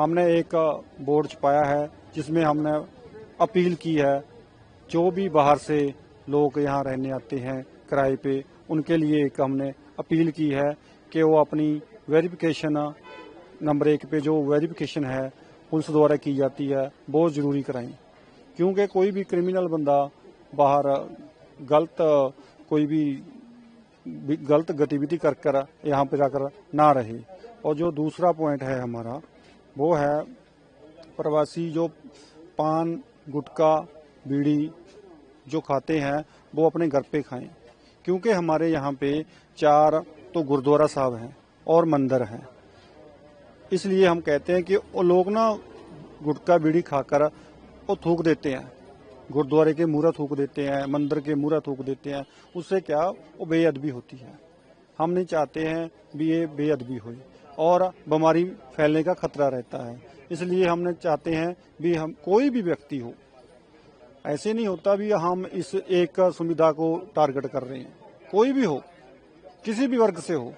हमने एक बोर्ड छपाया है जिसमें हमने अपील की है, जो भी बाहर से लोग यहाँ रहने आते हैं किराए पे, उनके लिए एक हमने अपील की है कि वो अपनी वेरिफिकेशन नंबर 1 पे जो वेरिफिकेशन है पुलिस द्वारा की जाती है वो ज़रूरी कराएं, क्योंकि कोई भी क्रिमिनल बंदा बाहर गलत कोई भी गलत गतिविधि कर कर यहाँ पे जाकर ना रहे। और जो दूसरा पॉइंट है हमारा वो है प्रवासी जो पान गुटखा बीड़ी जो खाते हैं वो अपने घर पे खाएं, क्योंकि हमारे यहाँ पे 4 तो गुरुद्वारा साहब हैं और मंदिर हैं। इसलिए हम कहते हैं कि वो लोग ना गुटखा बीड़ी खाकर वो थूक देते हैं, गुरुद्वारे के मूहर थूक देते हैं, मंदिर के मूहर थूक देते हैं। उससे क्या वो बेअदबी होती है। हम नहीं चाहते हैं भी ये बेअदबी हो और बीमारी फैलने का खतरा रहता है। इसलिए हमने चाहते हैं भी हम कोई भी व्यक्ति हो, ऐसे नहीं होता भी हम इस एक सुविधा को टारगेट कर रहे हैं, कोई भी हो, किसी भी वर्ग से हो।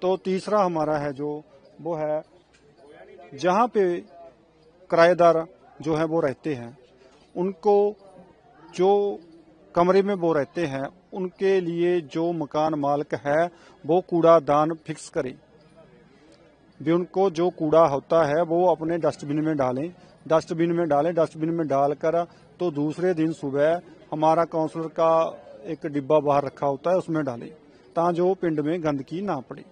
तो तीसरा हमारा है जो वो है जहाँ पे किराएदार जो है वो रहते हैं, उनको जो कमरे में वो रहते हैं उनके लिए जो मकान मालिक है वो कूड़ादान फिक्स करे, भी उनको जो कूड़ा होता है वो अपने डस्टबिन में डालें, डस्टबिन में डालकर तो दूसरे दिन सुबह हमारा काउंसलर का एक डिब्बा बाहर रखा होता है उसमें डालें, ताकि जो पिंड में गंदगी ना पड़े।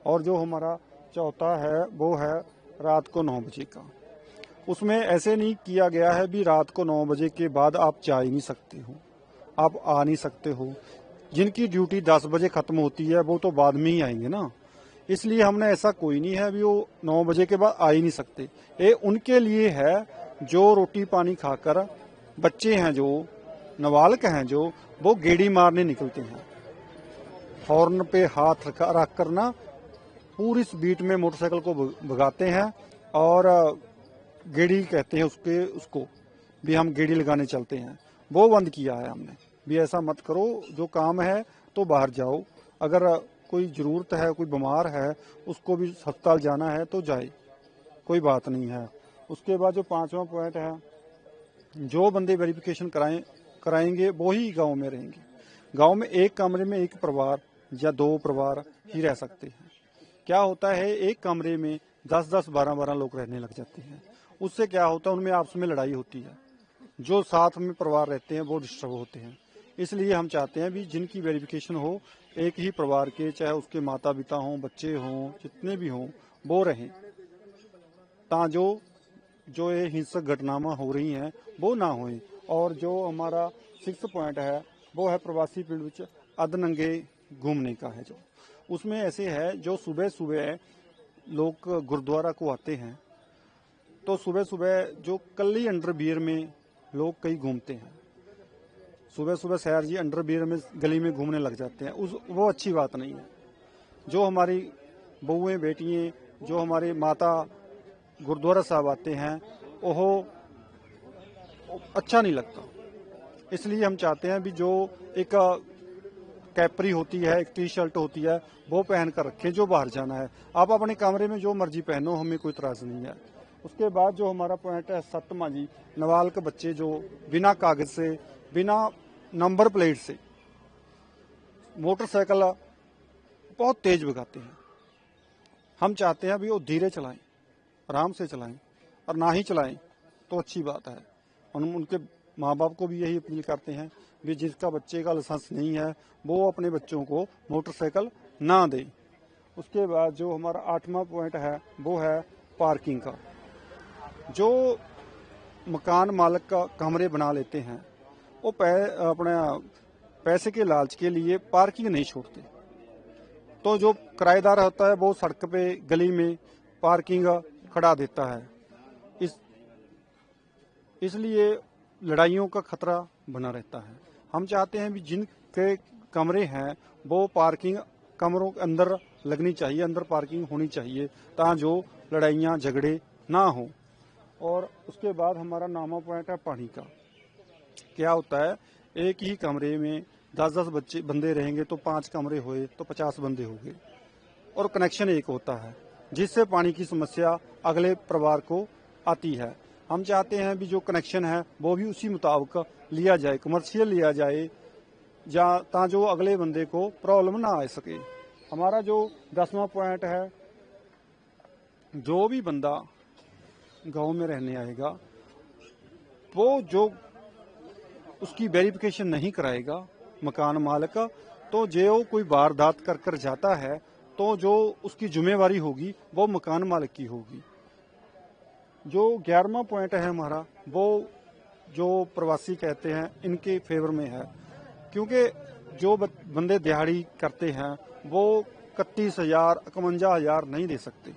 और जो हमारा चौथा है वो है रात को 9 बजे का। उसमें ऐसे नहीं किया गया है भी रात को 9 बजे के बाद आप जा ही नहीं सकते हो, आप आ नहीं सकते हो। जिनकी ड्यूटी 10 बजे खत्म होती है वो तो बाद में ही आएंगे ना, इसलिए हमने ऐसा कोई नहीं है भी वो 9 बजे के बाद आ ही नहीं सकते। ये उनके लिए है जो रोटी पानी खाकर बच्चे हैं, जो नाबालिग हैं, जो वो गेड़ी मारने निकलते हैं, हॉर्न पे हाथ रख कर ना पूरी स्पीड में मोटरसाइकिल को भगाते हैं और गेड़ी कहते हैं उसको भी हम गेड़ी लगाने चलते हैं। वो बंद किया है हमने भी ऐसा मत करो, जो काम है तो बाहर जाओ, अगर कोई जरूरत है, कोई बीमार है, उसको भी अस्पताल जाना है तो जाए, कोई बात नहीं है। उसके बाद जो 5वां पॉइंट है, जो बंदे वेरिफिकेशन कराएंगे वो ही गाँव में रहेंगे। गाँव में एक कमरे में एक परिवार या 2 परिवार ही रह सकते हैं। क्या होता है एक कमरे में 10-10, 12-12 लोग रहने लग जाते हैं, उससे क्या होता है उनमें आपस में लड़ाई होती है, जो साथ में परिवार रहते हैं वो डिस्टर्ब होते हैं। इसलिए हम चाहते हैं भी जिनकी वेरिफिकेशन हो एक ही परिवार के, चाहे उसके माता पिता हों, बच्चे हों, जितने भी हों वो रहें, ताकि जो ये हिंसक घटनाएं हो रही हैं वो ना होए। और जो हमारा 6 पॉइंट है वो है प्रवासी पिंड विच अधनंगे घूमने का है। जो उसमें ऐसे है जो सुबह सुबह लोग गुरुद्वारा को आते हैं, तो सुबह सुबह जो कल्ली अंडरवियर में लोग कई घूमते हैं, सुबह सुबह सैर जी अंडरवियर में गली में घूमने लग जाते हैं, वो अच्छी बात नहीं है। जो हमारी बहुएं बेटियां, जो हमारे माता गुरुद्वारा साहब आते हैं वो अच्छा नहीं लगता। इसलिए हम चाहते हैं भी जो एक कैपरी होती है, एक टी शर्ट होती है, वो पहन कर रखें जो बाहर जाना है। आप अपने कमरे में जो मर्जी पहनो, हमें कोई इतराज नहीं है। उसके बाद जो हमारा पॉइंट है 7वां जी, नाबालिग बच्चे जो बिना कागज से, बिना नंबर प्लेट से मोटरसाइकिल बहुत तेज भगाते हैं। हम चाहते हैं भी वो धीरे चलाएं, आराम से चलाएं, और ना ही चलाएं तो अच्छी बात है। हम उनके माँ बाप को भी यही अपील करते हैं भी जिसका बच्चे का लाइसेंस नहीं है वो अपने बच्चों को मोटरसाइकिल ना दे। उसके बाद जो हमारा 8वां पॉइंट है वो है पार्किंग का। जो मकान मालिक का कमरे बना लेते हैं वो अपने पैसे के लालच के लिए पार्किंग नहीं छोड़ते, तो जो किराएदार होता है वो सड़क पे गली में पार्किंग खड़ा देता है। इसलिए लड़ाइयों का खतरा बना रहता है। हम चाहते हैं भी जिनके कमरे हैं वो पार्किंग कमरों के अंदर लगनी चाहिए, अंदर पार्किंग होनी चाहिए, ताकि जो लड़ाइयाँ झगड़े ना हो। और उसके बाद हमारा 9वां पॉइंट है पानी का। क्या होता है एक ही कमरे में 10-10 बंदे रहेंगे तो 5 कमरे हुए तो 50 बंदे हो गए, और कनेक्शन एक होता है। जिससे पानी की समस्या अगले परिवार को आती है। हम चाहते हैं भी जो कनेक्शन है वो भी उसी मुताबिक लिया जाए, कमर्शियल लिया जाए, ता जो अगले बंदे को प्रॉब्लम ना आ सके। हमारा जो 10वां पॉइंट है, जो भी बंदा गांव में रहने आएगा वो जो उसकी वेरिफिकेशन नहीं कराएगा मकान मालिक, तो जो कोई वारदात कर कर जाता है तो जो उसकी जिम्मेवारी होगी वो मकान मालिक की होगी। जो 11वां पॉइंट है हमारा, वो जो प्रवासी कहते हैं इनके फेवर में है, क्योंकि जो बंदे दिहाड़ी करते हैं वो 31,000 51,000 नहीं दे सकते।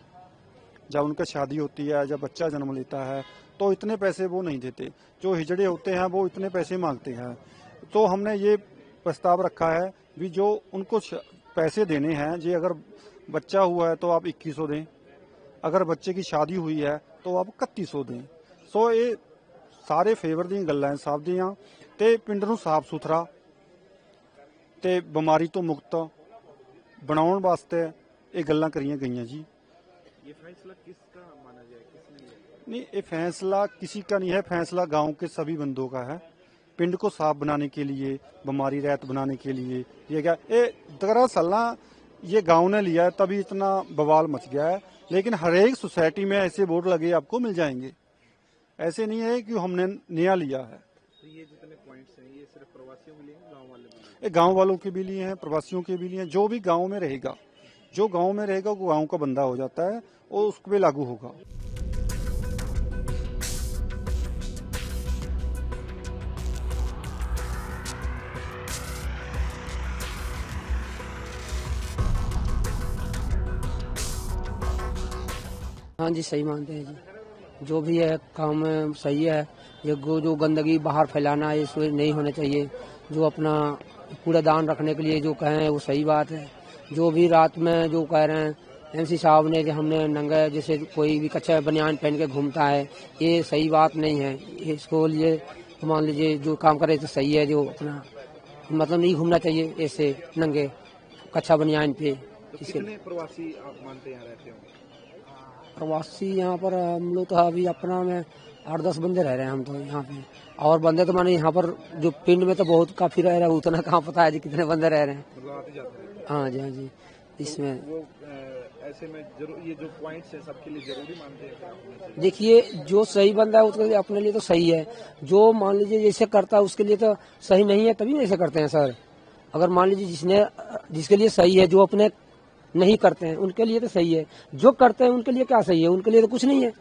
जब उनका शादी होती है, जब बच्चा जन्म लेता है तो इतने पैसे वो नहीं देते। जो हिजड़े होते हैं वो इतने पैसे मांगते हैं। तो हमने ये प्रस्ताव रखा है भी जो उनको पैसे देने हैं, जी अगर बच्चा हुआ है तो आप 2100 दें, अगर बच्चे की शादी हुई है तो आप 3100 दें। सो ये सारे फेवर दी गल्लां साहब दियां ते पिंड नूं साफ सुथरा ते बीमारी तो मुक्त बनाउण वास्ते ये गल्लां करियां गईयां जी। ये फैसला किसका माना जाए, किसने लिया? नहीं, ये फैसला किसी का नहीं है, फैसला गांव के सभी बंदों का है। पिंड को साफ बनाने के लिए, बीमारी रहित बनाने के लिए ये क्या, ये दरअसल ना ये गांव ने लिया है तभी इतना बवाल मच गया है, लेकिन हर एक सोसाइटी में ऐसे बोर्ड लगे आपको मिल जाएंगे। ऐसे नहीं है कि हमने नया लिया है। तो ये जितने पॉइंट्स हैं ये सिर्फ प्रवासियों के लिए हैं, गांव वाले भी हैं? ये गांव वालों के भी लिए हैं, प्रवासियों के भी लिए हैं। जो भी गांव में रहेगा, जो गांव में रहेगा वो गांव का बंदा हो जाता है, वो उस पे लागू होगा। हाँ जी, सही मानते हैं जी। जो भी है काम सही है। ये जो गंदगी बाहर फैलाना है इसको नहीं होना चाहिए। जो अपना कूड़ादान रखने के लिए जो कहें वो सही बात है। जो भी रात में जो कह रहे हैं एमसी साहब ने कि हमने नंगा जैसे कोई भी कच्चा बनियान पहन के घूमता है, ये सही बात नहीं है। इसको लिए मान लीजिए जो काम करे तो सही है, जो अपना मतलब नहीं घूमना चाहिए ऐसे नंगे कच्चा बनियान पे। तो कितने प्रवासी आप मानते हैं रहते हो? प्रवासी यहाँ पर हम लोग तो अभी अपना में 8-10 बंदे रह रहे हैं हम तो यहाँ पे। और बंदे तो माने यहाँ पर जो पिंड में तो बहुत काफी रह रहे हैं, उतना कहाँ पता है जी कितने बंदे रह रहे हैं। मतलब आते जाते हैं? हाँ जी, हाँ जी। इसमें तो वो ऐसे में जरूर ये जो पॉइंट्स हैं सबके लिए जरूरी मानते हैं क्या होना चाहिए? देखिए, जो सही बंदा है उसके लिए अपने लिए तो सही है। जो मान लीजिए जैसे करता है उसके लिए तो सही नहीं है, तभी ऐसे करते हैं सर। अगर मान लीजिए जिसके लिए सही है, जो अपने नहीं करते हैं उनके लिए तो सही है, जो करते हैं उनके लिए क्या सही है, उनके लिए तो कुछ नहीं है।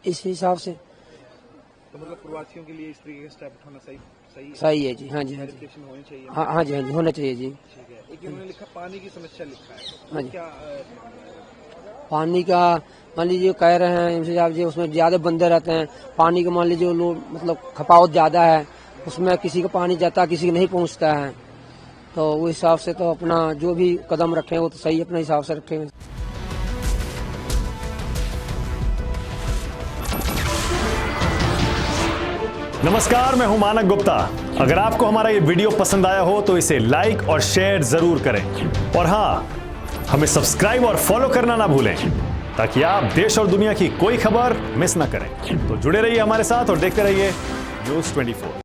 इस हिसाब से तो मतलब प्रवासियों के लिए इस तरीके का स्टेप उठाना सही है जी। हाँ जी, हाँ जी। वेरिफिकेशन होनी चाहिए। हाँ जी, हाँ जी, होना चाहिए जी। ठीक है। एक इन्होंने लिखा पानी की समस्या लिखा है, हाँ तो जी। क्या पानी का मान लीजिए कह रहे हैं एमसी साहब जी, उसमें ज्यादा बंदे रहते हैं। पानी का मान लीजिए लोग मतलब खपावत ज्यादा है, उसमें किसी का पानी जाता किसी का नहीं पहुंचता है। तो उस हिसाब से तो अपना जो भी कदम रखें वो तो सही अपने हिसाब से रखें। नमस्कार, मैं हूं मानक गुप्ता। अगर आपको हमारा ये वीडियो पसंद आया हो तो इसे लाइक और शेयर जरूर करें, और हां, हमें सब्सक्राइब और फॉलो करना ना भूलें ताकि आप देश और दुनिया की कोई खबर मिस ना करें। तो जुड़े रहिए हमारे साथ और देखते रहिए News 24।